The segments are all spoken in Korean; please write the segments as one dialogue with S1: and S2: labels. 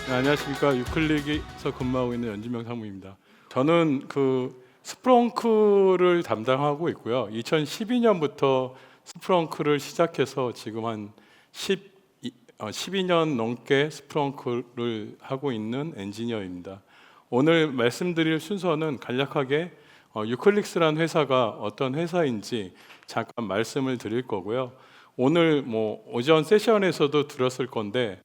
S1: 네, 안녕하십니까. 유클릭에서 근무하고 있는 연진명 상무입니다. 저는 스프렁크를 담당하고 있고요. 2012년부터 스프렁크를 시작해서 지금 한 12년 넘게 스프렁크를 하고 있는 엔지니어입니다. 오늘 말씀드릴 순서는 간략하게 유클릭스라는 회사가 어떤 회사인지 잠깐 말씀을 드릴 거고요. 오늘 오전 세션에서도 들었을 건데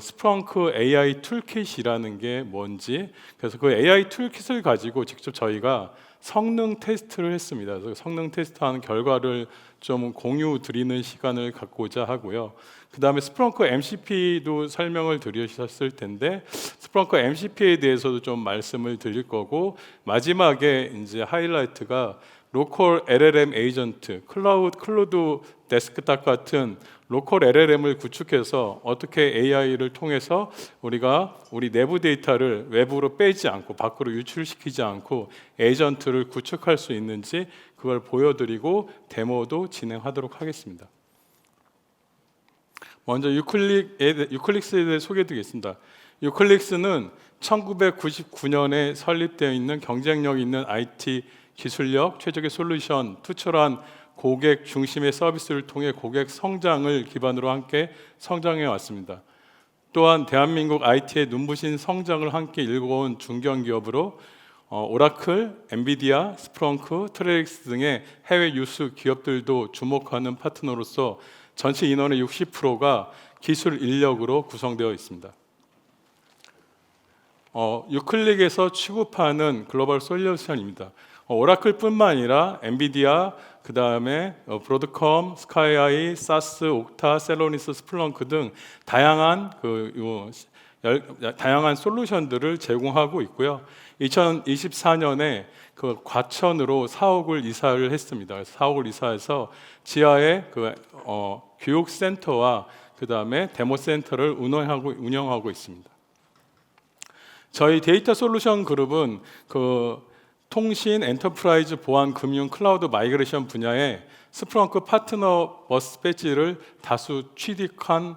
S1: 스프렁크 AI 툴킷이라는 게 뭔지, 그래서 그 AI 툴킷을 가지고 직접 저희가 성능 테스트를 했습니다. 그래서 성능 테스트하는 결과를 좀 공유 드리는 시간을 갖고자 하고요. 그 다음에 스프렁크 MCP도 설명을 드리셨을 텐데 스프렁크 MCP에 대해서도 좀 말씀을 드릴 거고, 마지막에 이제 하이라이트가 로컬 LLM 에이전트, 클로드 데스크탑 같은 로컬 LLM을 구축해서 어떻게 AI를 통해서 우리가 우리 내부 데이터를 외부로 빼지 않고 밖으로 유출시키지 않고 에이전트를 구축할 수 있는지 그걸 보여드리고 데모도 진행하도록 하겠습니다. 먼저 유클릭스에 대해 소개해드리겠습니다. 유클릭스는 1999년에 설립되어 있는 경쟁력 있는 IT 기술력, 최적의 솔루션, 투철한 고객 중심의 서비스를 통해 고객 성장을 기반으로 함께 성장해 왔습니다. 또한 대한민국 IT의 눈부신 성장을 함께 일궈온 중견기업으로 오라클, 엔비디아, 스프렁크, 트레이스 등의 해외 유수 기업들도 주목하는 파트너로서 전체 인원의 60%가 기술 인력으로 구성되어 있습니다. 유클릭에서 취급하는 글로벌 솔루션입니다. 오라클뿐만 아니라 엔비디아, 그 다음에 브로드컴, 스카이아이, 사스, 옥타, 셀로니스, 스플렁크 등 다양한 솔루션들을 제공하고 있고요. 2024년에 과천으로 사옥을 이사를 했습니다. 사옥을 이사해서 지하에 교육센터와 그 다음에 데모센터를 운영하고 있습니다. 저희 데이터 솔루션 그룹은 통신, 엔터프라이즈, 보안, 금융, 클라우드 마이그레이션 분야에 스프렁크 파트너 버스 배지를 다수 취득한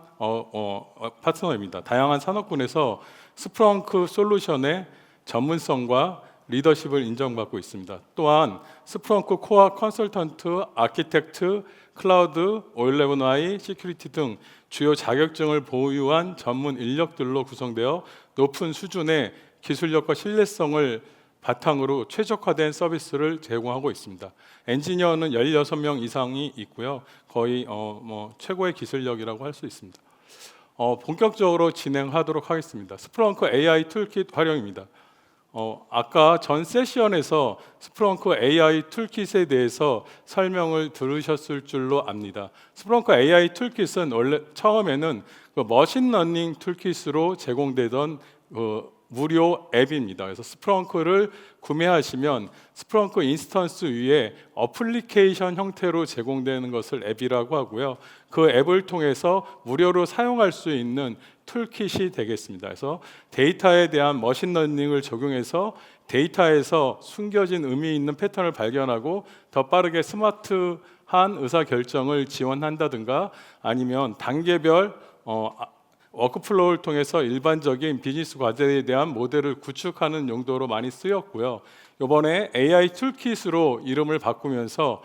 S1: 파트너입니다. 다양한 산업군에서 스프렁크 솔루션의 전문성과 리더십을 인정받고 있습니다. 또한 스프렁크 코어 컨설턴트, 아키텍트, 클라우드, O11i, 시큐리티 등 주요 자격증을 보유한 전문 인력들로 구성되어 높은 수준의 기술력과 신뢰성을 바탕으로 최적화된 서비스를 제공하고 있습니다. 엔지니어는 16명 이상이 있고요. 거의 최고의 기술력이라고 할 수 있습니다. 본격적으로 진행하도록 하겠습니다. 스프렁크 AI 툴킷 활용입니다. 아까 전 세션에서 스프렁크 AI 툴킷에 대해서 설명을 들으셨을 줄로 압니다. 스프렁크 AI 툴킷은 원래 처음에는 머신러닝 툴킷으로 제공되던 무료 앱입니다. 그래서 스프렁크를 구매하시면 스프렁크 인스턴스 위에 어플리케이션 형태로 제공되는 것을 앱이라고 하고요. 그 앱을 통해서 무료로 사용할 수 있는 툴킷이 되겠습니다. 그래서 데이터에 대한 머신러닝을 적용해서 데이터에서 숨겨진 의미 있는 패턴을 발견하고 더 빠르게 스마트한 의사결정을 지원한다든가, 아니면 단계별 워크플로우를 통해서 일반적인 비즈니스 과제에 대한 모델을 구축하는 용도로 많이 쓰였고요. 이번에 AI 툴킷으로 이름을 바꾸면서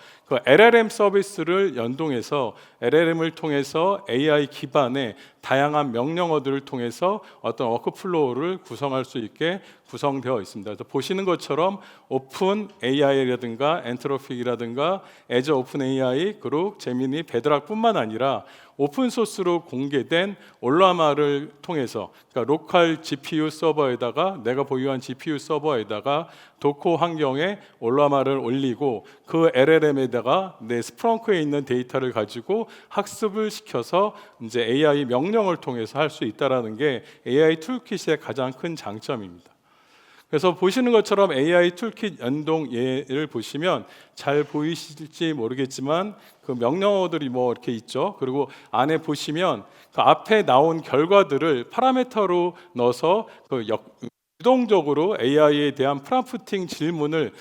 S1: LLM 서비스를 연동해서 LLM을 통해서 AI 기반의 다양한 명령어들을 통해서 어떤 워크플로우를 구성할 수 있게 구성되어 있습니다. 그래서 보시는 것처럼 오픈 AI라든가 엔트로픽이라든가 애저 오픈 AI, 그룹, 제미니, 베드락뿐만 아니라 오픈 소스로 공개된 올라마를 통해서, 그러니까 로컬 GPU 서버에다가 내가 보유한 GPU 서버에다가 도커 환경에 올라마를 올리고 그 LLM에다가 내 스프렁크에 있는 데이터를 가지고 학습을 시켜서 이제 AI 명령을 통해서 할 수 있다라는 게 AI 툴킷의 가장 큰 장점입니다. 그래서 보시는 것처럼 AI 툴킷 연동 예를 보시면 잘 보이실지 모르겠지만 그 명령어들이 이렇게 있죠. 그리고 안에 보시면 그 앞에 나온 결과들을 파라미터로 넣어서 유동적으로 AI에 대한 프롬프팅 질문을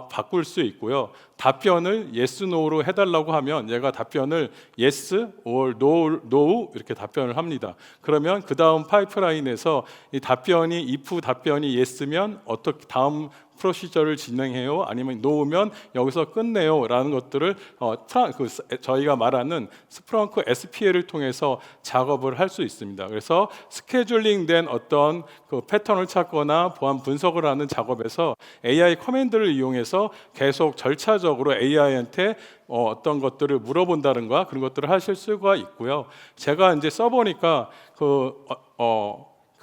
S1: 바꿀 수 있고요. 답변을 yes, no로 해달라고 하면 얘가 답변을 yes or no 이렇게 답변을 합니다. 그러면 그 다음 파이프라인에서 이 답변이 if 답변이 yes면 어떻게 다음 프로시저를 진행해요? 아니면 no면 여기서 끝내요? 라는 것들을 저희가 말하는 스프렁크 SPL을 통해서 작업을 할 수 있습니다. 그래서 스케줄링된 어떤 그 패턴을 찾거나 보안 분석을 하는 작업에서 AI 커맨드를 이용해서 계속 절차적으로 AI한테 어떤 것들을 물어본다든가 그런 것들을 하실 수가 있고요. 제가 이제 써보니까 그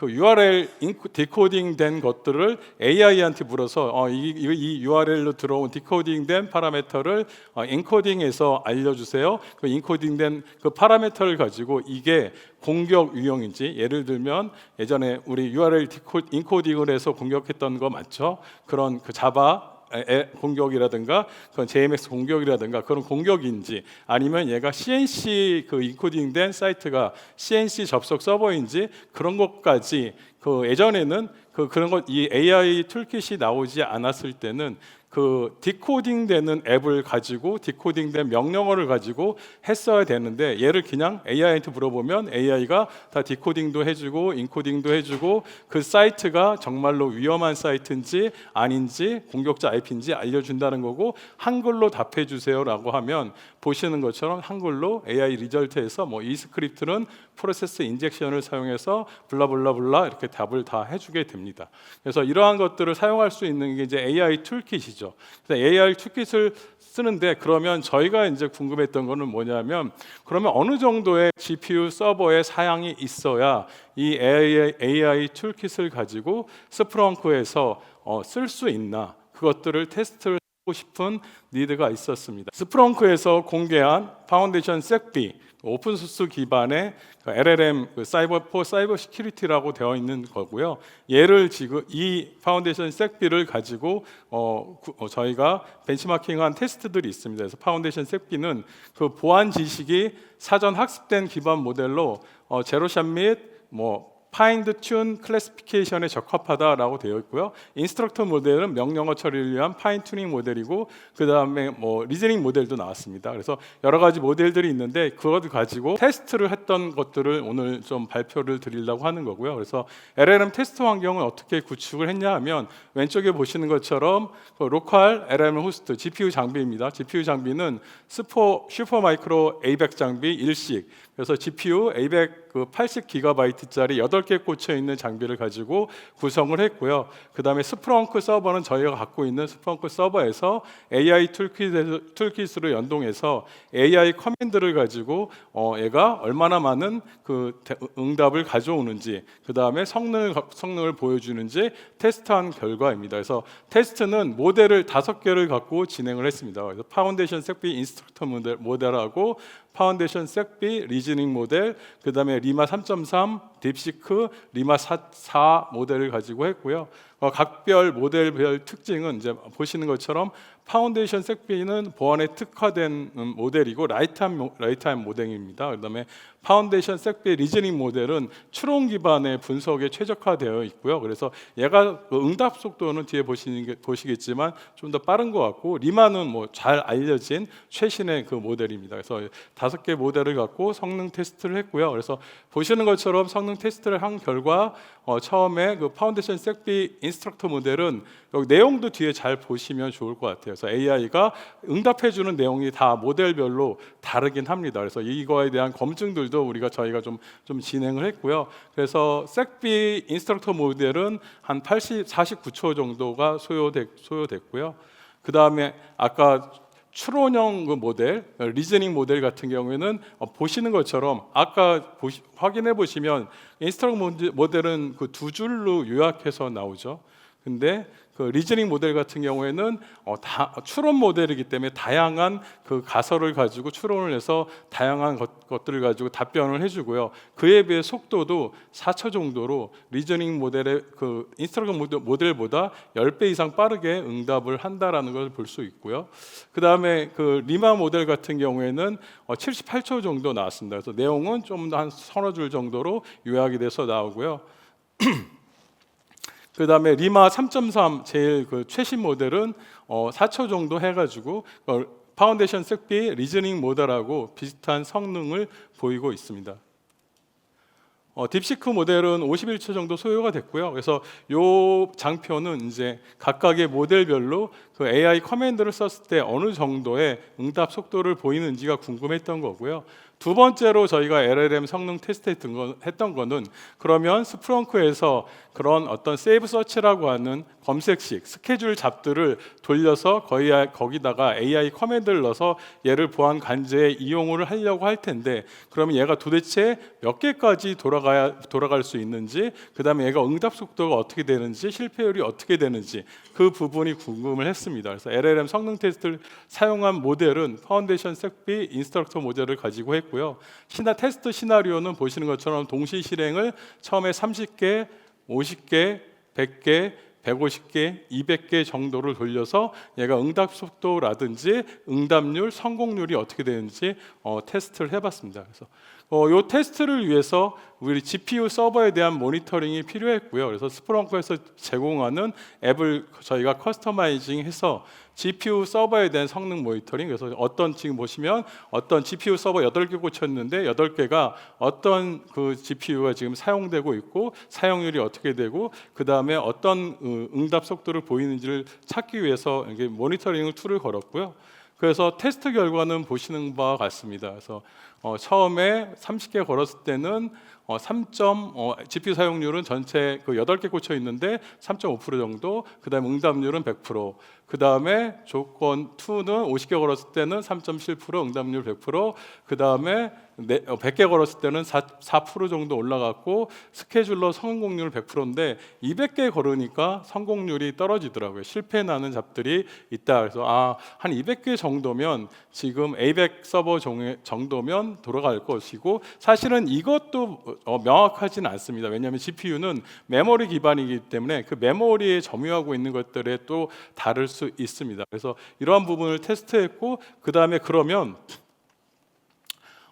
S1: URL 디코딩된 것들을 AI한테 물어서 이 URL로 들어온 디코딩된 파라미터를 인코딩해서 알려주세요. 그 인코딩된 그 파라미터를 가지고 이게 공격 유형인지, 예를 들면 예전에 우리 URL 인코딩을 해서 공격했던 거 맞죠? 그런 그 자바 공격이라든가 그런 JMX 공격이라든가 그런 공격인지, 아니면 얘가 CNC 그 인코딩된 사이트가 CNC 접속 서버인지, 그런 것까지 그 예전에는 그런 것, 이 AI 툴킷이 나오지 않았을 때는 그 디코딩되는 앱을 가지고 디코딩된 명령어를 가지고 했어야 되는데, 얘를 그냥 AI한테 물어보면 AI가 다 디코딩도 해주고 인코딩도 해주고 그 사이트가 정말로 위험한 사이트인지 아닌지 공격자 IP인지 알려준다는 거고, 한글로 답해 주세요라고 하면 보시는 것처럼 한글로 AI 리절트에서 뭐 이 스크립트는 프로세스 인젝션을 사용해서 블라블라블라 이렇게 답을 다 해주게 됩니다. 그래서 이러한 것들을 사용할 수 있는 게 이제 AI 툴킷이죠. 그래서 AI 툴킷을 쓰는데, 그러면 저희가 이제 궁금했던 거는 뭐냐면, 그러면 어느 정도의 GPU 서버의 사양이 있어야 이 AI 툴킷을 가지고 스프렁크에서 쓸 수 있나, 그것들을 테스트를 하고 싶은 니드가 있었습니다. 스프렁크에서 공개한 파운데이션 섹비 오픈소스 기반의 LLM 사이버 시큐리티라고 되어 있는 거고요. 얘를 지금 이 파운데이션 섹비를 가지고 저희가 벤치마킹한 테스트들이 있습니다. 그래서 파운데이션 섹비는 그 보안 지식이 사전 학습된 기반 모델로 제로샷 및 파인드 튠 클래시피케이션에 적합하다라고 되어 있고요. 인스트럭터 모델은 명령어 처리를 위한 파인 튜닝 모델이고, 그 다음에 리즈닝 모델도 나왔습니다. 그래서 여러 가지 모델들이 있는데 그것을 가지고 테스트를 했던 것들을 오늘 좀 발표를 드리려고 하는 거고요. 그래서 LLM 테스트 환경을 어떻게 구축을 했냐 하면, 왼쪽에 보시는 것처럼 그 로컬 LLM 호스트 GPU 장비입니다. GPU 장비는 슈퍼마이크로 A100 장비 일식, 그래서 GPU A100 80GB짜리 8개 꽂혀 있는 장비를 가지고 구성을 했고요. 그 다음에 스프렁크 서버는 저희가 갖고 있는 스프렁크 서버에서 AI 툴킷으로 연동해서 AI 커맨드를 가지고 얘가 얼마나 많은 그 응답을 가져오는지, 그 다음에 성능을 보여주는지 테스트한 결과입니다. 그래서 테스트는 모델을 5개를 갖고 진행을 했습니다. 그래서 파운데이션 섹비 인스트럭터 모델하고 파운데이션 섹비 리즈닝 모델, 그 다음에 리마 3.3, 딥시크, 리마 4 모델을 가지고 했고요. 각별 모델별 특징은 이제 보시는 것처럼 파운데이션 섹비는 보안에 특화된 모델이고 라이트타임 모델입니다. 그다음에 파운데이션 섹비 리즈닝 모델은 추론 기반의 분석에 최적화되어 있고요. 그래서 얘가 응답 속도는 뒤에 보시겠지만 좀 더 빠른 것 같고, 리마는 잘 알려진 최신의 그 모델입니다. 그래서 5개 모델을 갖고 성능 테스트를 했고요. 그래서 보시는 것처럼 성능 테스트를 한 결과 처음에 그 파운데이션 섹비 인스트럭터 모델은 여기 내용도 뒤에 잘 보시면 좋을 것 같아요. 그래서 AI가 응답해주는 내용이 다 모델별로 다르긴 합니다. 그래서 이거에 대한 검증들도 저희가 좀 진행을 했고요. 그래서 섹비 인스트럭터 모델은 한 49초 정도가 소요됐고요. 그 다음에 아까 추론형 그 모델, 리즈닝 모델 같은 경우에는 보시는 것처럼 아까 확인해 보시면 인스트럭터 모델은 그 2줄로 요약해서 나오죠. 근데 그 리즈닝 모델 같은 경우에는 추론 모델이기 때문에 다양한 그 가설을 가지고 추론을 해서 다양한 것들을 가지고 답변을 해주고요. 그에 비해 속도도 4초 정도로 리즈닝 모델의 그 인스트럭터 모델보다 10배 이상 빠르게 응답을 한다라는 걸 볼 수 있고요. 그 다음에 그 리마 모델 같은 경우에는 78초 정도 나왔습니다. 그래서 내용은 좀 한 서너 줄 정도로 요약이 돼서 나오고요. 그 다음에 리마 3.3 제일 그 최신 모델은 4초 정도 해가지고 파운데이션 쓱비 리즈닝 모델하고 비슷한 성능을 보이고 있습니다. 딥시크 모델은 51초 정도 소요가 됐고요. 그래서 이 장표는 이제 각각의 모델별로 그 AI 커맨드를 썼을 때 어느 정도의 응답 속도를 보이는지가 궁금했던 거고요. 두 번째로 저희가 LLM 성능 테스트했던 거는 그러면 스프렁크에서 그런 어떤 세이브 서치라고 하는 검색식 스케줄 잡들을 돌려서 거기다가 AI 커맨드를 넣어서 얘를 보안 관제에 이용을 하려고 할 텐데, 그러면 얘가 도대체 몇 개까지 돌아갈 수 있는지, 그 다음에 얘가 응답 속도가 어떻게 되는지, 실패율이 어떻게 되는지 그 부분이 궁금을 했습니다. 그래서 LLM 성능 테스트를 사용한 모델은 파운데이션 섹비 인스트럭터 모델을 가지고 했고요. 테스트 시나리오는 보시는 것처럼 동시 실행을 처음에 30개, 50개, 100개, 150개, 200개 정도를 돌려서 얘가 응답 속도라든지 응답률, 성공률이 어떻게 되는지 테스트를 해봤습니다. 그래서 이 테스트를 위해서 우리 GPU 서버에 대한 모니터링이 필요했고요. 그래서 스프렁크에서 제공하는 앱을 저희가 커스터마이징해서 GPU 서버에 대한 성능 모니터링, 그래서 지금 보시면 어떤 GPU 서버 8개 꽂혔는데 8개가 어떤 그 GPU가 지금 사용되고 있고 사용률이 어떻게 되고 그 다음에 어떤 응답 속도를 보이는지를 찾기 위해서 이게 모니터링 툴을 걸었고요. 그래서 테스트 결과는 보시는 바와 같습니다. 그래서 처음에 30개 걸었을 때는 GPU 사용률은 전체 그 8개 꽂혀 있는데 3.5% 정도, 그 다음에 응답률은 100%, 그 다음에 조건 2는 50개 걸었을 때는 3.7%, 응답률 100%, 그 다음에 100개 걸었을 때는 4% 정도 올라갔고 스케줄러 성공률 100%인데 200개 걸으니까 성공률이 떨어지더라고요. 실패 나는 잡들이 있다. 그래서 한 200개 정도면 지금 A100 서버 정도면 돌아갈 것이고, 사실은 이것도 명확하지는 않습니다. 왜냐하면 GPU는 메모리 기반이기 때문에 그 메모리에 점유하고 있는 것들에 또 다를 수 있습니다. 그래서 이러한 부분을 테스트했고, 그 다음에 그러면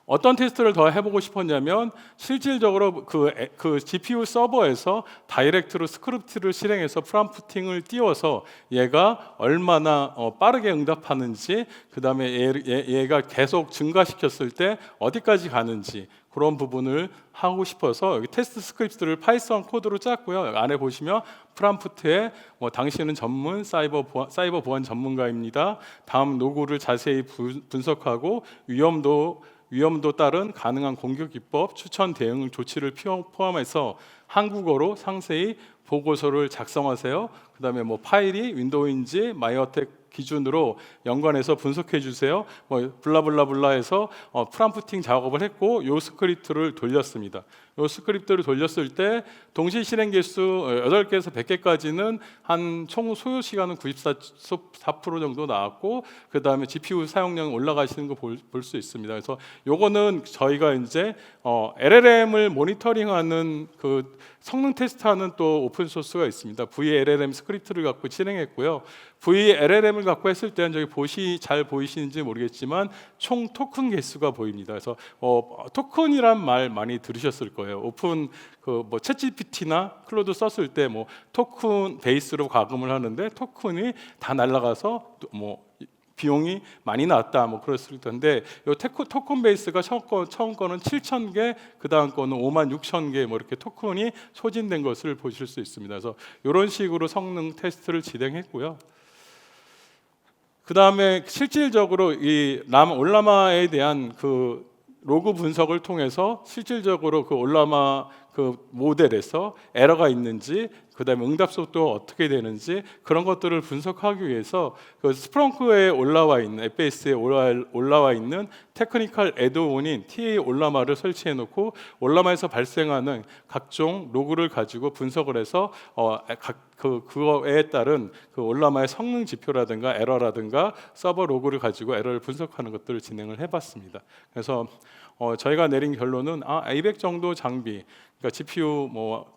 S1: 어떤 테스트를 더 해보고 싶었냐면 실질적으로 그 GPU 서버에서 다이렉트로 스크립트를 실행해서 프롬프팅을 띄워서 얘가 얼마나 빠르게 응답하는지, 그 다음에 얘가 계속 증가시켰을 때 어디까지 가는지 그런 부분을 하고 싶어서 여기 테스트 스크립트를 파이썬 코드로 짰고요. 안에 보시면 프롬프트에 당신은 사이버 보안 전문가입니다. 다음 노고를 자세히 분석하고 위험도 따른 가능한 공격 기법, 추천 대응 조치를 포함해서 한국어로 상세히 보고서를 작성하세요. 그다음에 파일이 윈도우인지 마이어텍 기준으로 연관해서 분석해 주세요. 블라블라블라해서 프롬프팅 작업을 했고 요 스크립트를 돌렸습니다. 요 스크립트를 돌렸을 때 동시 실행 개수 8개에서 100개까지는 한 총 소요 시간은 94% 정도 나왔고, 그 다음에 GPU 사용량 올라가시는 거 볼 수 있습니다. 그래서 요거는 저희가 이제 LLM을 모니터링하는 그 성능 테스트하는 또 오픈 소스가 있습니다. VLLM 스크립트를 갖고 진행했고요. VLLM을 갖고 했을 때는 저기 잘 보이시는지 모르겠지만 총 토큰 개수가 보입니다. 그래서 토큰이란 말 많이 들으셨을 거예요. 오픈 챗GPT나 클로드 썼을 때 토큰 베이스로 과금을 하는데 토큰이 다 날아가서 비용이 많이 나왔다 그랬을 텐데, 이 토큰 베이스가 처음 거는 7,000개, 그 다음 거는 56,000개 이렇게 토큰이 소진된 것을 보실 수 있습니다. 그래서 이런 식으로 성능 테스트를 진행했고요. 그 다음에 실질적으로 이 올라마에 대한 그 로그 분석을 통해서 실질적으로 그 올라마 그 모델에서 에러가 있는지, 그 다음에 응답 속도가 어떻게 되는지 그런 것들을 분석하기 위해서 그 스프렁크에 올라와 있는 FAS에 올라와 있는 테크니컬 애드온인 TA 올라마를 설치해 놓고 올라마에서 발생하는 각종 로그를 가지고 분석을 해서 그거에 따른 그 올라마의 성능 지표라든가 에러라든가 서버 로그를 가지고 에러를 분석하는 것들을 진행을 해봤습니다. 그래서 저희가 내린 결론은 A100 정도 장비, 그러니까 GPU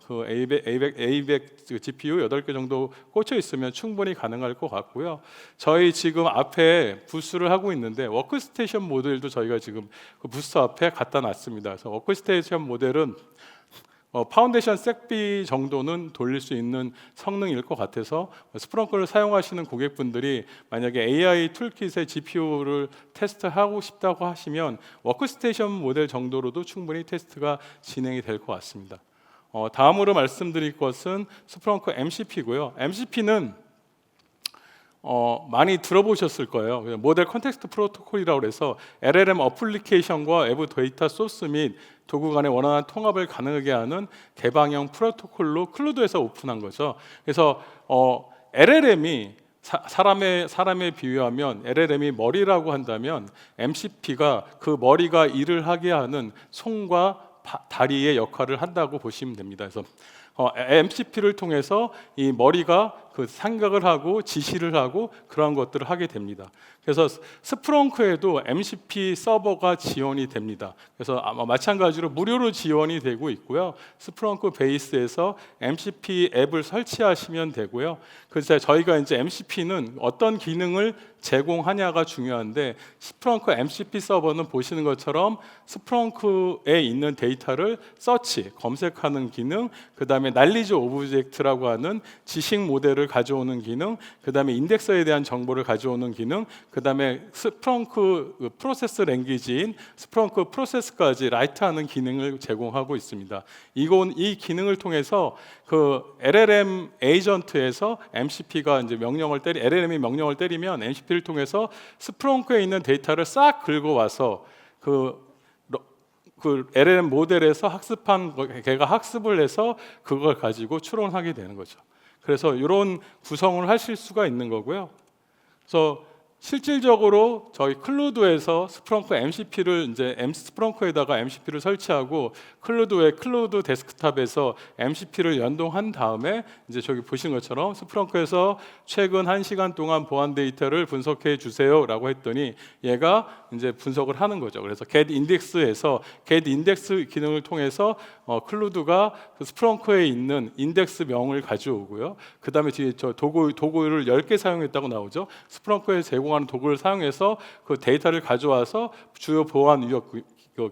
S1: 그 A100 GPU 8개 정도 꽂혀 있으면 충분히 가능할 것 같고요. 저희 지금 앞에 부스를 하고 있는데 워크스테이션 모델도 저희가 지금 그 부스 앞에 갖다 놨습니다. 그래서 워크스테이션 모델은 파운데이션 섹비 정도는 돌릴 수 있는 성능일 것 같아서 스프렁크를 사용하시는 고객분들이 만약에 AI 툴킷의 GPU를 테스트하고 싶다고 하시면 워크스테이션 모델 정도로도 충분히 테스트가 진행이 될 것 같습니다. 다음으로 말씀드릴 것은 스프렁크 MCP고요. MCP는 많이 들어보셨을 거예요. 모델 컨텍스트 프로토콜이라고 해서 LLM 어플리케이션과 외부 데이터 소스 및 도구 간의 원활한 통합을 가능하게 하는 개방형 프로토콜로 클루드에서 오픈한 거죠. 그래서 LLM이 사람에 비유하면 LLM이 머리라고 한다면 MCP가 그 머리가 일을 하게 하는 손과 다리의 역할을 한다고 보시면 됩니다. 그래서 MCP를 통해서 이 머리가 그 생각을 하고 지시를 하고 그러한 것들을 하게 됩니다. 그래서 스프렁크에도 MCP 서버가 지원이 됩니다. 그래서 아마 마찬가지로 무료로 지원이 되고 있고요. 스프렁크 베이스에서 MCP 앱을 설치하시면 되고요. 그래서 저희가 이제 MCP는 어떤 기능을 제공하냐가 중요한데 스프렁크 MCP 서버는 보시는 것처럼 스프렁크에 있는 데이터를 서치, 검색하는 기능, 그 다음에 날리지 오브젝트라고 하는 지식 모델을 가져오는 기능, 그 다음에 인덱서에 대한 정보를 가져오는 기능, 그 다음에 스프렁크 프로세스 랭귀지인 스프렁크 프로세스까지 라이트하는 기능을 제공하고 있습니다. 이 기능을 통해서 그 LLM 에이전트에서 MCP가 이제 LLM이 명령을 때리면 MCP를 통해서 스프렁크에 있는 데이터를 싹 긁어와서 그 LLM 모델에서 걔가 학습을 해서 그걸 가지고 추론하게 되는 거죠. 그래서 이런 구성을 하실 수가 있는 거고요. 그래서 실질적으로 저희 클루드에서 스프렁크 MCP를 스프렁크에다가 MCP를 설치하고 클루드 데스크탑에서 MCP를 연동한 다음에 이제 저기 보신 것처럼 스프렁크에서 최근 1시간 동안 보안 데이터를 분석해 주세요라고 했더니 얘가 이제 분석을 하는 거죠. 그래서 getIndex에서 getIndex 기능을 통해서 클루드가 그 스프렁크에 있는 인덱스 명을 가져오고요. 그 다음에 뒤에 저 도구를 10개 사용했다고 나오죠. 스프렁크에 제공하는 도구를 사용해서 그 데이터를 가져와서 주요 보안 위협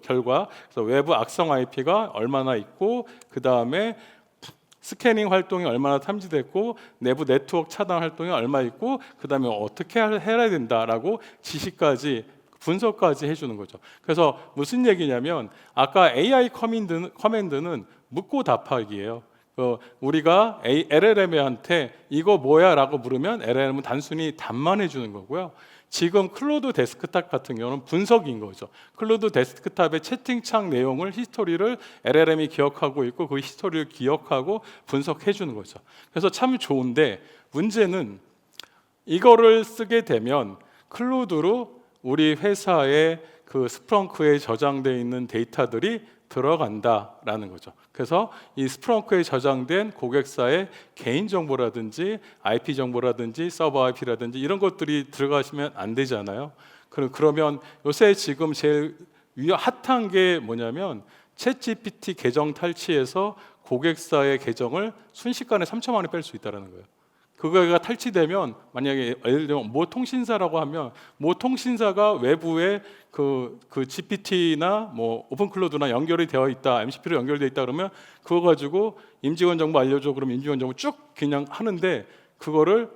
S1: 결과, 그래서 외부 악성 IP가 얼마나 있고, 그 다음에 스캐닝 활동이 얼마나 탐지됐고, 내부 네트워크 차단 활동이 얼마 있고, 그 다음에 어떻게 해야 된다라고 지시까지 분석까지 해주는 거죠. 그래서 무슨 얘기냐면 아까 AI 커맨드는 묻고 답하기예요. 우리가 LLM한테 이거 뭐야 라고 물으면 LLM은 단순히 답만 해주는 거고요. 지금 클로드 데스크탑 같은 경우는 분석인 거죠. 클로드 데스크탑의 채팅창 내용을 히스토리를 LLM이 기억하고 있고 그 히스토리를 기억하고 분석해 주는 거죠. 그래서 참 좋은데 문제는 이거를 쓰게 되면 클로드로 우리 회사의 그 스프렁크에 저장되어 있는 데이터들이 들어간다라는 거죠. 그래서 이 스프렁크에 저장된 고객사의 개인 정보라든지 IP 정보라든지 서버 IP라든지 이런 것들이 들어가시면 안 되잖아요. 그러면 요새 지금 제일 핫한 게 뭐냐면 챗GPT 계정 탈취해서 고객사의 계정을 순식간에 3초 만에 뺄 수 있다는 거예요. 그거가 탈취되면 만약에 예를 들면 모 통신사라고 하면 모 통신사가 외부에 그 GPT나 뭐 오픈클로드나 연결이 되어 있다, MCP로 연결되어 있다 그러면 그거 가지고 임직원 정보 알려줘 그러면 임직원 정보 쭉 그냥 하는데 그거를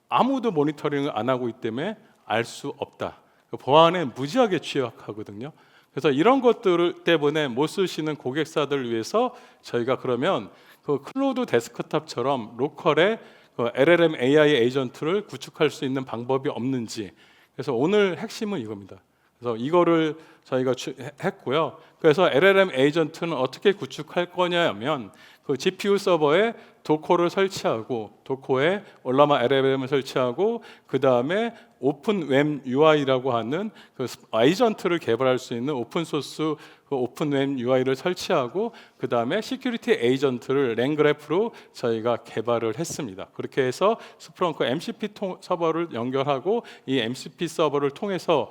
S1: 아무도 모니터링을 안 하고 있기 때문에 알 수 없다. 보안에 무지하게 취약하거든요. 그래서 이런 것들 때문에 못 쓰시는 고객사들을 위해서 저희가 그러면 그 클로드 데스크탑처럼 로컬에 LLM AI 에이전트를 구축할 수 있는 방법이 없는지. 그래서 오늘 핵심은 이겁니다. 그래서 이거를 저희가 했고요. 그래서 LLM 에이전트는 어떻게 구축할 거냐면 그 GPU 서버에 도커를 설치하고 도커에 올라마 LLM을 설치하고 그 다음에 오픈웹 UI라고 하는 그 에이전트를 개발할 수 있는 오픈 소스 그 오픈웹 UI를 설치하고 그 다음에 시큐리티 에이전트를 랭그래프로 저희가 개발을 했습니다. 그렇게 해서 스프렁크 MCP 서버를 연결하고 이 MCP 서버를 통해서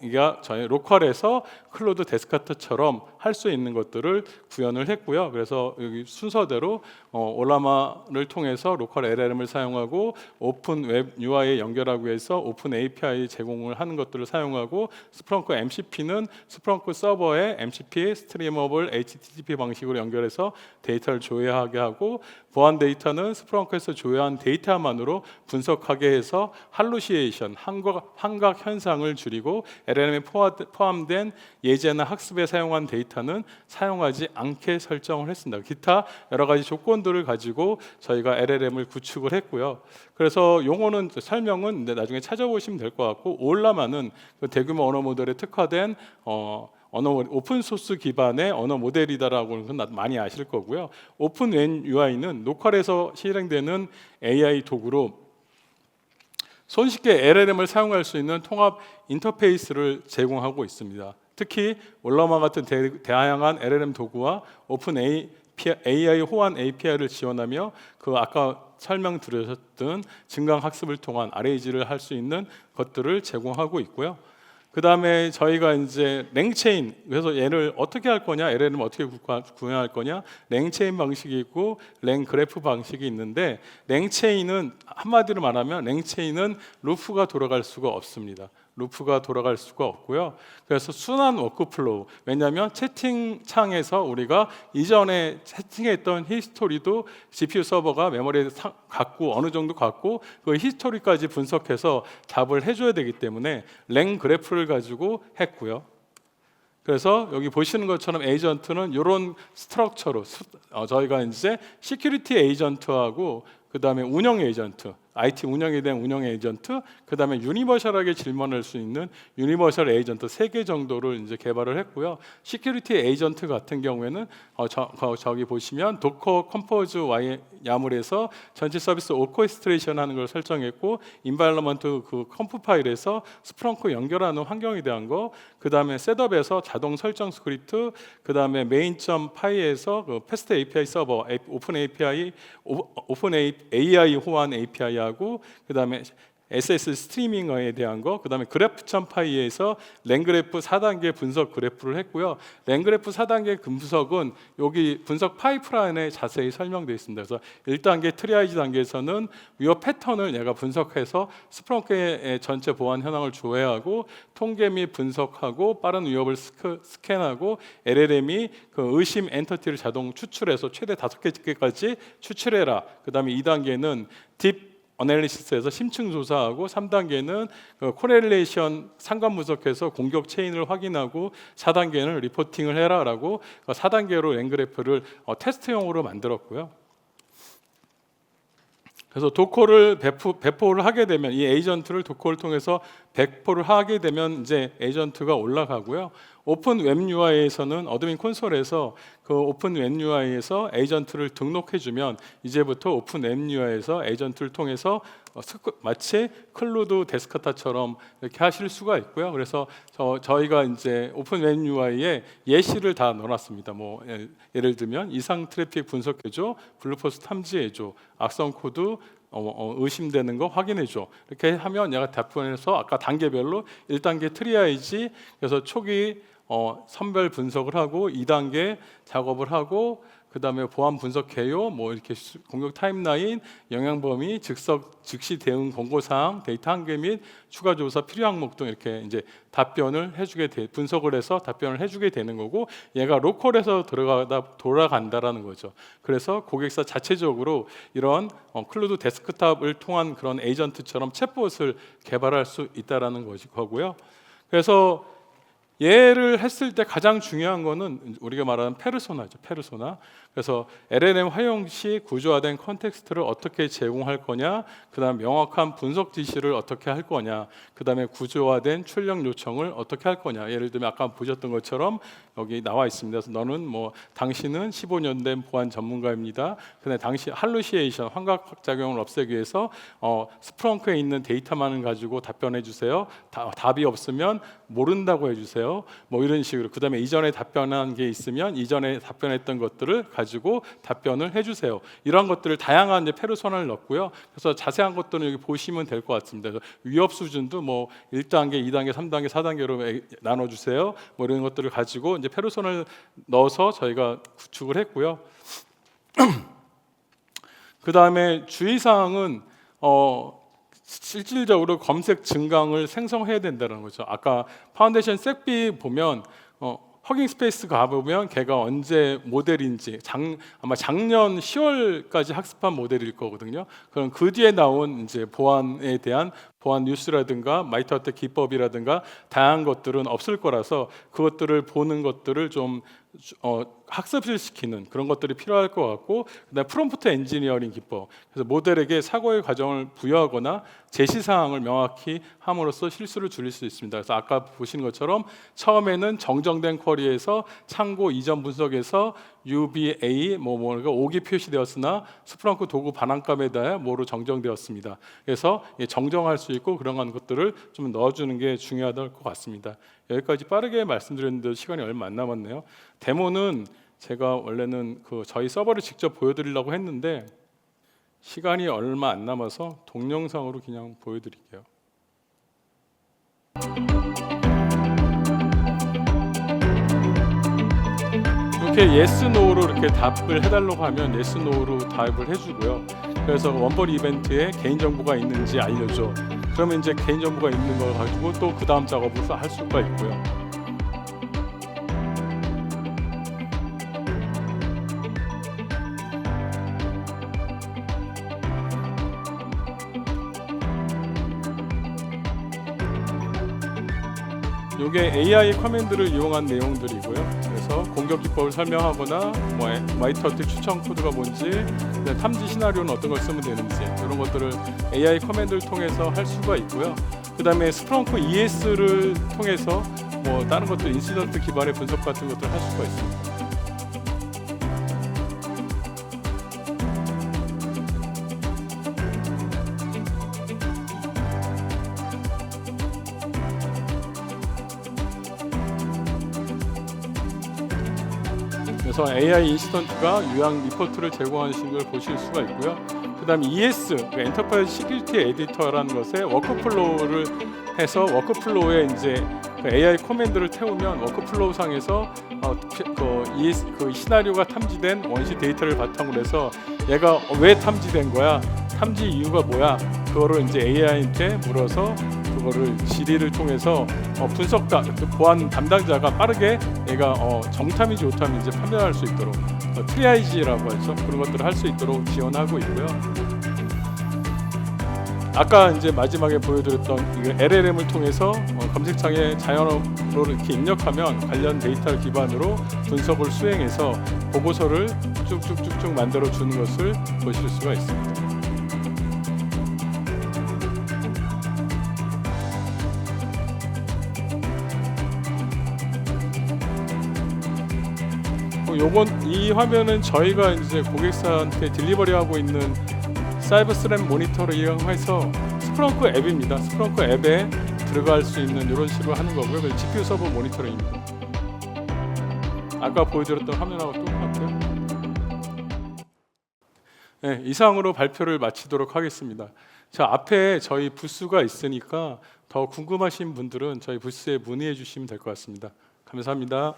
S1: 이게 저희 로컬에서 클로드 데스크탑처럼 할 수 있는 것들을 구현을 했고요. 그래서 여기 순서대로 올라마를 통해서 로컬 LLM을 사용하고 오픈 웹 UI에 연결하기 위해서 오픈 API 제공을 하는 것들을 사용하고 스프렁크 MCP는 스프렁크 서버에 MCP 스트리머블 HTTP 방식으로 연결해서 데이터를 조회하게 하고 보안 데이터는 스프렁크에서 조회한 데이터만으로 분석하게 해서 할루시에이션, 환각 현상을 줄이고 LLM에 포함된 예제나 학습에 사용한 데이터는 사용하지 않게 설정을 했습니다. 기타 여러 가지 조건들을 가지고 저희가 LLM을 구축을 했고요. 그래서 용어는 설명은 나중에 찾아보시면 될 것 같고 올라마는 그 대규모 언어 모델에 특화된 언어 오픈 소스 기반의 언어 모델이다라고 많이 아실 거고요. 오픈 웬 UI는 로컬에서 실행되는 AI 도구로 손쉽게 LLM을 사용할 수 있는 통합 인터페이스를 제공하고 있습니다. 특히 올라마 같은 다양한 LLM 도구와 오픈 AI 호환 API를 지원하며 그 아까 설명드렸던 증강 학습을 통한 RAG를 할 수 있는 것들을 제공하고 있고요. 그 다음에 저희가 이제 랭체인, 그래서 얘를 어떻게 할 거냐, LLM 어떻게 구현할 거냐, 랭체인 방식이 있고 랭그래프 방식이 있는데 랭체인은 한마디로 말하면 랭체인은 루프가 돌아갈 수가 없습니다. 루프가 돌아갈 수가 없고요. 그래서 순환 워크플로우. 왜냐하면 채팅창에서 우리가 이전에 채팅했던 히스토리도 GPU 서버가 메모리에 갖고 어느 정도 갖고 그 히스토리까지 분석해서 답을 해줘야 되기 때문에 랭 그래프를 가지고 했고요. 그래서 여기 보시는 것처럼 에이전트는 이런 스트럭처로 저희가 이제 시큐리티 에이전트하고 그 다음에 운영 에이전트, IT 운영에 대한 운영 에이전트, 그 다음에 유니버셜하게 질문할 수 있는 유니버셜 에이전트 3개 정도를 이제 개발을 했고요. 시큐리티 에이전트 같은 경우에는 저기 보시면 도커 컴포즈 야물에서 전체 서비스 오케스트레이션 하는 걸 설정했고 인바이러먼트 그 컴프 파일에서 스프렁크 연결하는 환경에 대한 거, 그 다음에 셋업에서 자동 설정 스크립트, 그 다음에 메인.py에서 그 패스트 API 서버, 오픈 AI 호환 API하고 그 다음에 SS 스트리밍어에 대한 거, 그 다음에 그래프.py에서 랭그래프 4단계 분석 그래프를 했고요. 랭그래프 4단계 분석은 여기 분석 파이프라인에 자세히 설명되어 있습니다. 그래서 1단계 트리아이지 단계에서는 이 패턴을 얘가 분석해서 스프렁크의 전체 보안 현황을 조회하고 통계 및 분석하고 빠른 위협을 스캔하고 LLM이 그 의심 엔터티를 자동 추출해서 최대 5개까지 추출해라. 그 다음에 2단계는 딥 어널리시스에서 심층 조사하고 3단계는 코렐레이션 상관 분석해서 공격 체인을 확인하고 4단계는 리포팅을 해라라고 4단계로 랭그래프를 테스트용으로 만들었고요. 그래서 도커를 배포를 하게 되면 이 에이전트를 도커를 통해서 배포를 하게 되면 이제 에이전트가 올라가고요. 오픈 웹 UI에서는 어드민 콘솔에서 그 오픈 웹 UI에서 에이전트를 등록해주면 이제부터 오픈 웹 UI에서 에이전트를 통해서 마치 클로드 데스크탑처럼 이렇게 하실 수가 있고요. 그래서 저희가 이제 오픈 웹 UI에 예시를 다 넣어놨습니다. 뭐 예를 들면 이상 트래픽 분석해줘, 블루포스트 탐지해줘, 악성 코드 의심되는 거 확인해줘. 이렇게 하면 얘가 답변해서 아까 단계별로 1단계 트리아이지, 그래서 초기 선별 분석을 하고 2단계 작업을 하고 그 다음에 보안 분석 개요, 뭐 이렇게 공격 타임라인, 영향 범위, 즉시 대응 권고사항, 데이터 한계 및 추가 조사 필요 항목 등 이렇게 이제 답변을 해주게 분석을 해서 답변을 해주게 되는 거고 얘가 로컬에서 돌아간다라는 거죠. 그래서 고객사 자체적으로 이런 클로드 데스크탑을 통한 그런 에이전트처럼 챗봇을 개발할 수 있다라는 거고요. 그래서 얘를 했을 때 가장 중요한 거는 우리가 말하는 페르소나죠. 페르소나. 그래서 LLM 활용 시 구조화된 컨텍스트를 어떻게 제공할 거냐, 그 다음 명확한 분석 지시를 어떻게 할 거냐, 그 다음에 구조화된 출력 요청을 어떻게 할 거냐. 예를 들면 아까 보셨던 것처럼 여기 나와 있습니다. 그래서 너는 뭐 당신은 15년 된 보안 전문가입니다. 근데 당시 할루시에이션 환각 작용을 없애기 위해서 스프렁크에 있는 데이터만을 가지고 답변해 주세요. 답이 없으면 모른다고 해주세요. 뭐 이런 식으로. 그다음에 이전에 답변한 게 있으면 이전에 답변했던 것들을 가지고 답변을 해주세요. 이런 것들을 다양한 이제 페르소나를 넣고요. 그래서 자세한 것들은 여기 보시면 될 것 같습니다. 그래서 위협 수준도 뭐 1단계, 2단계, 3단계, 4단계로 나눠주세요. 뭐 이런 것들을 가지고 이제 페르소나를 넣어서 저희가 구축을 했고요. 그 다음에 주의사항은 실질적으로 검색 증강을 생성해야 된다는 거죠. 아까 파운데이션 섹비 보면 허깅 스페이스 가보면 걔가 언제 모델인지 아마 작년 10월까지 학습한 모델일 거거든요. 그럼 그 뒤에 나온 이제 보안에 대한 보안 뉴스라든가 마이터어택 기법이라든가 다양한 것들은 없을 거라서 그것들을 보는 것들을 좀 학습시키는 그런 것들이 필요할 것 같고, 그다음에 프롬프트 엔지니어링 기법, 그래서 모델에게 사고의 과정을 부여하거나 제시 사항을 명확히 함으로써 실수를 줄일 수 있습니다. 그래서 아까 보신 것처럼 처음에는 정정된 쿼리에서 참고 이전 분석에서 UBA 뭐가 오기 표시되었으나 스프렁크 도구 반환값에 대해 뭐로 정정되었습니다. 그래서 정정할 수 있고 그런 것들을 좀 넣어주는 게 중요할 것 같습니다. 여기까지 빠르게 말씀드렸는데 시간이 얼마 안 남았네요. 데모는 제가 원래는 저희 서버를 직접 보여드리려고 했는데 시간이 얼마 안 남아서 동영상으로 그냥 보여드릴게요. 이렇게 yes, no로 이렇게 답을 해달라고 하면 yes, no로 답을 해주고요. 그래서 원벌 이벤트에 개인정보가 있는지 알려줘. 그러면 이제 개인정보가 있는 걸 가지고 또 그 다음 작업을 할 수가 있고요. 이게 AI 커맨드를 이용한 내용들이고요. 그래서 공격 기법을 설명하거나 뭐 마이터어택 추천 코드가 뭔지, 탐지 시나리오는 어떤 걸 쓰면 되는지 이런 것들을 AI 커맨드를 통해서 할 수가 있고요. 그 다음에 스프렁크 ES를 통해서 뭐 다른 것들 인시던트 기반의 분석 같은 것들을 할 수가 있습니다. 그래서 AI 인시던트가 유형 리포트를 제공하는 걸 보실 수가 있고요. 그다음 ES, 엔터프라이즈 시큐리티 에디터라는 것에 워크플로우를 해서 워크플로우에 이제 AI 코맨드를 태우면 워크플로우 상에서 그 시나리오가 탐지된 원시 데이터를 바탕으로 해서 얘가 왜 탐지된 거야, 탐지 이유가 뭐야, 그거를 이제 AI한테 물어서 그거를 질의를 통해서 보안 담당자가 빠르게 얘가 정탐인지 오탐인지 판별할 수 있도록 트리아이지라고 하죠. 그런 것들을 할 수 있도록 지원하고 있고요. 아까 이제 마지막에 보여드렸던 이거 LLM을 통해서 검색창에 자연어로 이렇게 입력하면 관련 데이터를 기반으로 분석을 수행해서 보고서를 쭉쭉쭉쭉 만들어 주는 것을 보실 수가 있습니다. 이 화면은 저희가 이제 고객사한테 딜리버리하고 있는 사이버스램 모니터를 이용해서 스프렁크 앱입니다. 스프렁크 앱에 들어갈 수 있는 이런 식으로 하는 거고요. GPU 서버 모니터링입니다. 아까 보여드렸던 화면하고 똑같고요. 네, 이상으로 발표를 마치도록 하겠습니다. 자, 앞에 저희 부스가 있으니까 더 궁금하신 분들은 저희 부스에 문의해 주시면 될 것 같습니다. 감사합니다.